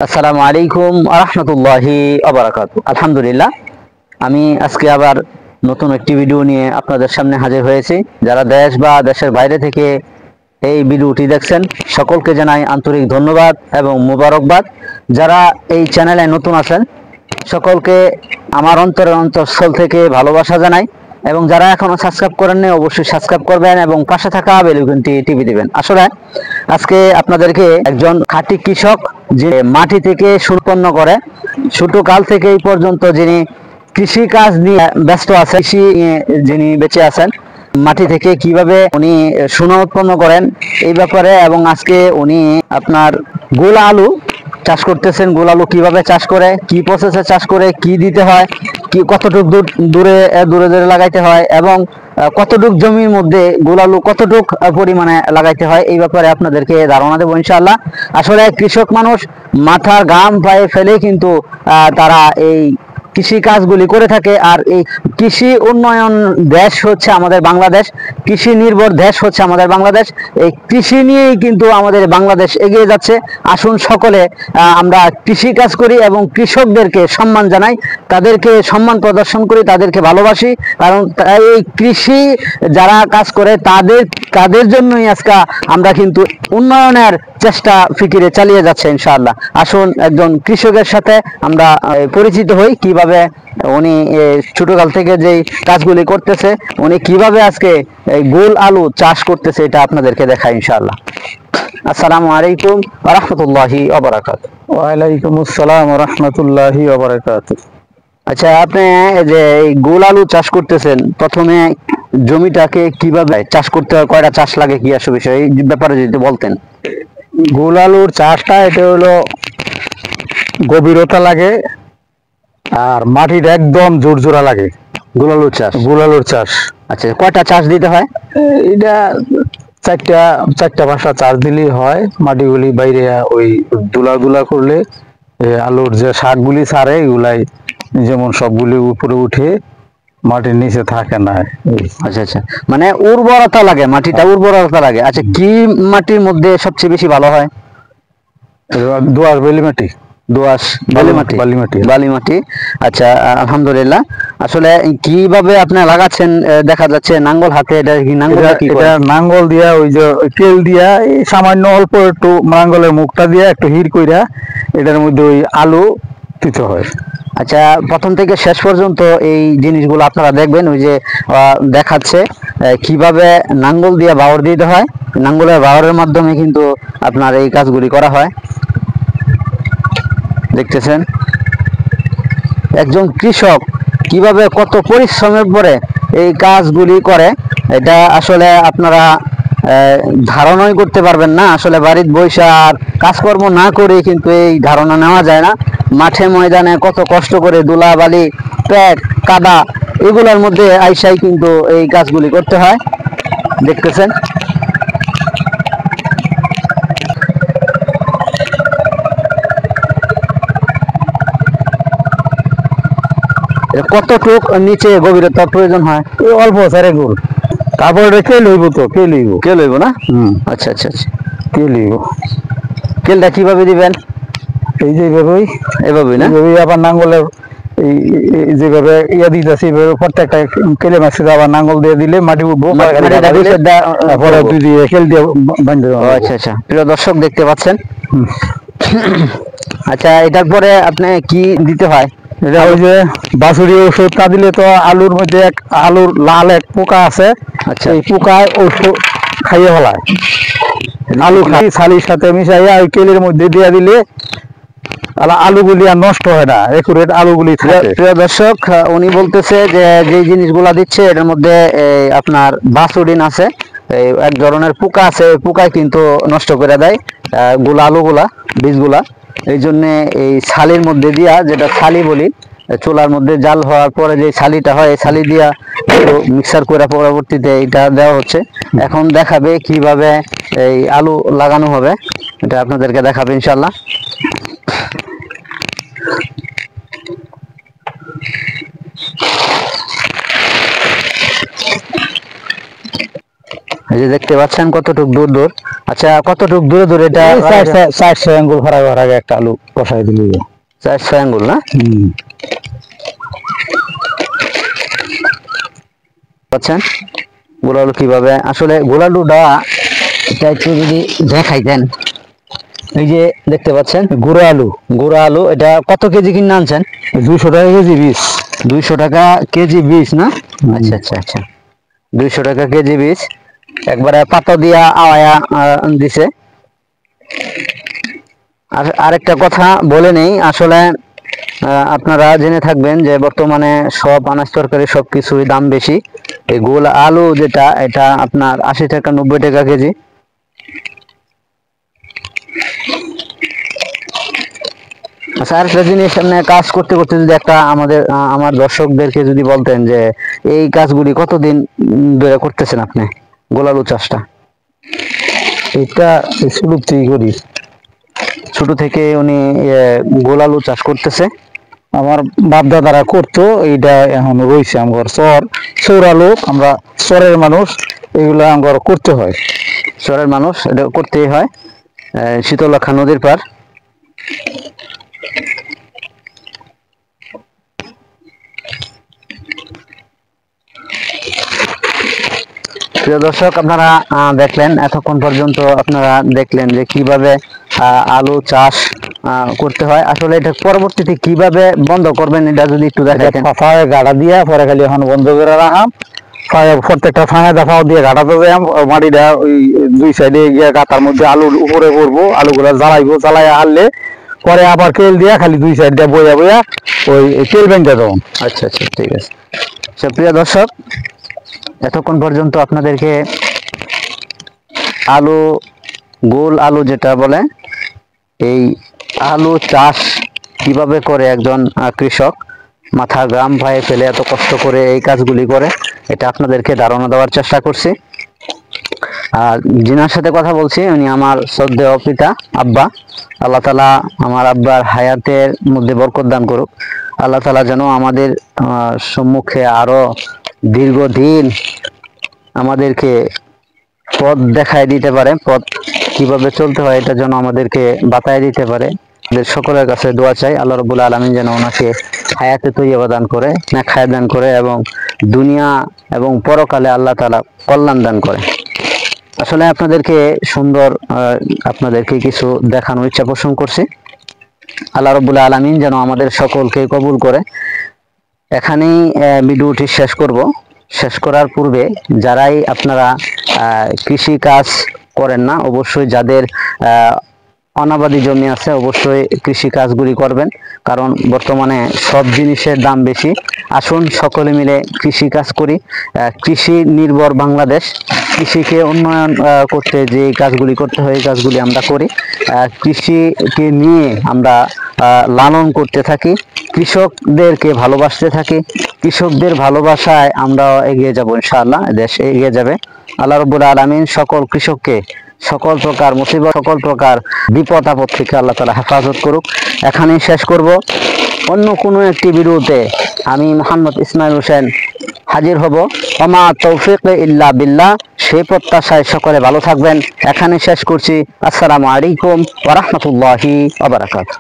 আসসালামু আলাইকুম আরহামতুল্লাহি আবরাকাতু। আলহামদুলিল্লাহ, আমি আজকে আবার নতুন একটি ভিডিও নিয়ে আপনাদের সামনে হাজির হয়েছি। যারা দেশ বা দেশের বাইরে থেকে এই ভিডিওটি দেখছেন সকলকে জানাই আন্তরিক ধন্যবাদ এবং মুবারকবাদ। যারা এই চ্যানেলে নতুন আছেন সকলকে আমার অন্তরের অন্তঃস্থল থেকে ভালোবাসা জানাই, এবং যারা এখনো সাবস্ক্রাইব করেননি অবশ্যই সাবস্ক্রাইব করবেন এবং পাশে থাকা বেল আইকনটি টিপে দিবেন। আসলে আজকে আপনাদেরকে একজন খাঁটি কৃষক যে মাটি থেকে উৎপন্ন করে ছোট কাল থেকে এই পর্যন্ত যিনি কৃষি কাজ নিয়ে ব্যস্ত আছেন, কৃষি নিয়ে যিনি বেঁচে আছেন, মাটি থেকে কিভাবে উনি সোনা উৎপন্ন করেন এই ব্যাপারে, এবং আজকে উনি আপনার গোল আলু চাষ করতেছেন। গোল আলু কিভাবে চাষ করে, কি প্রসেসে চাষ করে, কি দিতে হয়, কি কতটুকু দূরে দূরে দূরে লাগাইতে হয়, এবং কতটুক জমির মধ্যে গোল আলু কতটুক পরিমাণে লাগাইতে হয় এই ব্যাপারে আপনাদেরকে ধারণা দেবো ইনশাআল্লাহ। আসলে কৃষক মানুষ মাথার ঘাম পায়ে ফেলে কিন্তু তারা এই কৃষি কাজগুলি করে থাকে। আর এই কৃষি উন্নয়ন দেশ হচ্ছে আমাদের বাংলাদেশ, কৃষি নির্ভর দেশ হচ্ছে আমাদের বাংলাদেশ। এই কৃষি নিয়েই কিন্তু আমাদের বাংলাদেশ এগিয়ে যাচ্ছে। আসুন সকলে আমরা কৃষি কাজ করি এবং কৃষকদেরকে সম্মান জানাই, তাদেরকে সম্মান প্রদর্শন করি, তাদেরকে ভালোবাসি। কারণ এই কৃষি যারা কাজ করে তাদের জন্যই আজকে আমরা কিন্তু উন্নয়নের চেষ্টা ফিকিরে চালিয়ে যাচ্ছে ইনশাআল্লাহ। আসুন একজন কৃষকের সাথে আমরা পরিচিত হই, কিভাবে উনি ছোটকাল থেকে যেই কাজগুলি করতেছে, উনি কিভাবে আজকে এই গোল আলু চাষ করতেছে এটা আপনাদেরকে দেখাই ইনশাআল্লাহ। আসসালামু আলাইকুম ওয়া রাহমাতুল্লাহি ওয়া বারাকাতুহু। ওয়া আলাইকুম আসসালাম ওয়া রাহমাতুল্লাহি ওয়া বারাকাতুহু। আচ্ছা, আপনি যে এই গোল আলু চাষ করতেছেন, প্রথমে জমিটাকে কিভাবে চাষ করতে হয়, কয়টা চাষ লাগে, কি আসলে বিষয় এই ব্যাপারে যদি বলতেন। গোল আলুর চাষটা এটা হলো গভীরতা লাগে আর মাটির একদম জোরজোড়া লাগে। গোল আলুর চাষ। গোল আলুর চাষ, আচ্ছা, কয়টা চাষ দিতে হয়? এটা চারটা পাঁচটা চাষ দিলেই হয়। মাটিগুলি বাইরে ওই দুলা দুলা করলে আলুর যে শাকগুলি ছাড়ে এগুলাই যেমন সবগুলি উপরে উঠে মাটির নিচে থাকে না। আচ্ছা আচ্ছা, মানে উর্বরতা লাগে, মাটিটা উর্বরতা লাগে। আচ্ছা, কি মাটির মধ্যে সবচেয়ে বেশি ভালো হয়? দোআঁশ বেলে মাটি। দোআঁশ বালি মাটি। বালি মাটি। বালি মাটি। আচ্ছা, আলহামদুলিল্লাহ। আসলে কিভাবে আপনি লাগাচ্ছেন? দেখা যাচ্ছে নাঙ্গল হাতে, এটা কি নাঙ্গল? এটা নাঙ্গল দিয়া ওই যে তেল দিয়া এই সামান্য অল্প একটু নাঙ্গলের মুখটা দিয়া একটু হির কইরা এটার মধ্যে ওই আলু দিতে হয়। আচ্ছা, প্রথম থেকে শেষ পর্যন্ত এই জিনিসগুলো আপনারা দেখবেন। ওই যে দেখাচ্ছে কিভাবে নাঙ্গল দিয়ে বাওর দিতে হয়, নাঙ্গলের বাওরের মাধ্যমে কিন্তু আপনার এই কাজগুলি করা হয়। দেখতেছেন একজন কৃষক কিভাবে কত পরিশ্রমের পরে এই কাজগুলি করে, এটা আসলে আপনারা ধারণাই করতে পারবেন না। আসলে বাড়ির বৈশা আর কাজকর্ম না করে কিন্তু এই ধারণা নেওয়া যায় না। মাঠে ময়দানে কত কষ্ট করে ধুলা বালি প্যাক কাদা এগুলোর মধ্যে আইসাই কিন্তু এই কাজগুলি করতে হয়। দেখতেছেন কতটুক নিচে গভীরতার প্রয়োজন হয়? অল্প সারে গোল, তারপর এটা কে লইব, তো কে লইব না। আচ্ছা আচ্ছা আচ্ছা, কে লইব। কেলটা কিভাবে দিবেন? এই যে এভাবেই না, আবার নাঙ্গলের এই যেভাবে ইয়া দিতেছি প্রত্যেকটা কেলে মাসে আবার নাঙ্গল দিয়ে দিলে মাটি উঠবো, তারপরে দুই দিয়ে কেল দিয়ে বাঁধতে দেবো। আচ্ছা আচ্ছা, প্রিয় দর্শক দেখতে পাচ্ছেন। আচ্ছা, এটার পরে আপনি কি দিতে হয়? এটা ওই যে বাছুরি ওষুধ না দিলে তো আলুর মধ্যে আলুর লাল এক পোকা আছে। আচ্ছা, এই পোকায় ওষুধ খাইয়ে ফেলায়। আলু খাই ছালির সাথে মিশাইয়া ওই কেলের মধ্যে দিয়ে দিলে আলুগুলি আর নষ্ট হয় না, একুরেট আলুগুলি থাকে। প্রিয় দর্শক, উনি বলতেছে যে যে জিনিসগুলা দিচ্ছে এটার মধ্যে আপনার বাসুডিন আছে, এক ধরনের পোকা আছে, পোকায় কিন্তু নষ্ট করে দেয় আলুগুলা, বীজগুলা। এই জন্য এই ছালির মধ্যে দিয়া, যেটা ছালি বলি, চুলার মধ্যে জাল হওয়ার পরে যে ছালিটা হয়, এই ছালি দিয়া একটু মিক্সার করে পরবর্তীতে এটা দেওয়া হচ্ছে। এখন দেখাবে কিভাবে এই আলু লাগানো হবে, এটা আপনাদেরকে দেখাবে ইনশাল্লাহ। এই যে দেখতে পাচ্ছেন কতটুকু দূর দূর আচ্ছা, কতটুক দূরে দূরে এটা? 400 আঙ্গুল ফারাক ফারাক একটা আলু বসাই দিলি। 400 আঙ্গুল না? পাচ্ছেন গোল আলু কিভাবে? আসলে গোল আলুটা এটা একটু যদি দেখাই দেন, এই যে দেখতে পাচ্ছেন গুঁড়ো আলু। গুঁড়ো আলু এটা কত কেজি কিনে আনছেন? 200 টাকা কেজি বীজ। 200 টাকা কেজি বীজ না? আচ্ছা আচ্ছা আচ্ছা, 200 টাকা কেজি বীজ একবারে পাতা দিয়া আওয়ায়া দিছে। আর আরেকটা কথা বলে নেই, আসলে আপনারা জেনে থাকবেন যে বর্তমানে সব আনাজ তরকারি সবকিছুই দাম বেশি। এই গোল আলু যেটা, এটা আপনার 80 টাকা 90 টাকা কেজি। আচ্ছা, আরেকটা জিনিস, আপনি কাজ করতে করতে যদি একটা আমার দর্শকদেরকে যদি বলতেন যে এই কাজগুলি কতদিন ধরে করতেছেন আপনি, গোল আলু চাষটা? এটা শুরুতেই করি, ছোট থেকে উনি গোল আলু চাষ করতেছে। আমার বাপ দাদারা করতো, এইটা এখন রয়েছে আমার চৌরা লোক, আমরা চরের মানুষ, এগুলো আমার করতে হয়। শহরের মানুষ এটা করতেই হয়। শীতলক্ষা নদীর পার। প্রিয় দর্শক, আপনারা দেখলেন এতক্ষণ পর্যন্ত, আপনারা দেখলেন যে কিভাবে আলু চাষ করতে হয়। আসলে এটা পরবর্তীতে কিভাবে বন্ধ করবেন এটা যদি একটু দেখাইতেন। ফাঁয়ে গাড়া দিয়া পরে খালি এখন বন্ধ করে রাখাম। প্রত্যেকটা ফাঁয়ে দাফাও দিয়ে গাড়াতে যাই, মাটিটা ওই 2 সাইডে গিয়ে গাতার মধ্যে আলুর উপরে করবো, আলুগুলা জ্বালাইবো, জ্বালাই আনলে পরে আবার তেল দিয়া খালি 2 সাইড দিয়ে বইয়া বইয়া ওই তেল বেঁধে দেবো। আচ্ছা আচ্ছা, ঠিক আছে। প্রিয় দর্শক, এতক্ষণ পর্যন্ত আপনাদেরকে আলু, গোল আলু যেটা বলে, এই আলু চাষ কিভাবে করে একজন কৃষক মাথা গ্রাম ভাইয়ে ফেলে এত কষ্ট করে এই কাজগুলি করে, এটা আপনাদেরকে ধারণা দেওয়ার চেষ্টা করছি। আর যিনার সাথে কথা বলছি উনি আমার শ্রদ্ধেয় পিতা, আব্বা। আল্লাহ তাআলা আমার আব্বার হায়াতের মধ্যে বরকত দান করুক। আল্লাহ তাআলা যেন আমাদের সম্মুখে আরো দীর্ঘদিন আমাদেরকে পথ দেখায় দিতে পারে, পথ কিভাবে চলতে হয় এটা যেন আমাদেরকে বাতায় দিতে পারে। সকলের কাছে দোয়া চাই, আল্লাহ রাব্বুল আলামিন যেন ওনাকে হায়াতে তৈয়বা দান করে, নেক হায়াত দান করে, এবং দুনিয়া এবং পরকালে আল্লাহ তাআলা কল্যাণ দান করে। আসলে আপনাদেরকে কিছু দেখানোর ইচ্ছা পোষণ করছি। আল্লাহ রাব্বুল আলামিন যেন আমাদের সকলকে কবুল করে। এখানেই ভিডিওটি শেষ করব। শেষ করার পূর্বে যারাই আপনারা কৃষি কাজ করেন না, অবশ্যই যাদের অনাবাদি জমি আছে অবশ্যই কৃষি কাজগুলি করবেন, কারণ বর্তমানে সব জিনিসের দাম বেশি। আসুন সকলে মিলে কৃষি কাজ করি। কৃষি নির্ভর বাংলাদেশ, কৃষিকে উন্নয়ন করতে যে কাজগুলি করতে হয় এই কাজগুলি আমরা করি। কৃষিকে নিয়ে আমরা লালন করতে থাকি, কৃষকদেরকে ভালোবাসতে থাকি। কৃষকদের ভালোবাসায় আমরা এগিয়ে যাব, ইনশাআল্লাহ দেশ এগিয়ে যাবে। আল্লাহ রাব্বুল আলামিন সকল কৃষককে সকল প্রকার মুসিবত, সকল প্রকার বিপদ আপদ থেকে আল্লাহ তাআলা হেফাজত করুক। এখানেই শেষ করব। অন্য কোনো একটি ভিডিওতে আমি মোহাম্মদ ইসমাইল হোসেন হাজির হব। ওমা তৌফিক ইল্লা বিল্লাহ। সেই প্রত্যাশায় সকলে ভালো থাকবেন। এখানে শেষ করছি। আসসালামু আলাইকুম ওয়া রাহমাতুল্লাহি ওয়া বারাকাতুহু।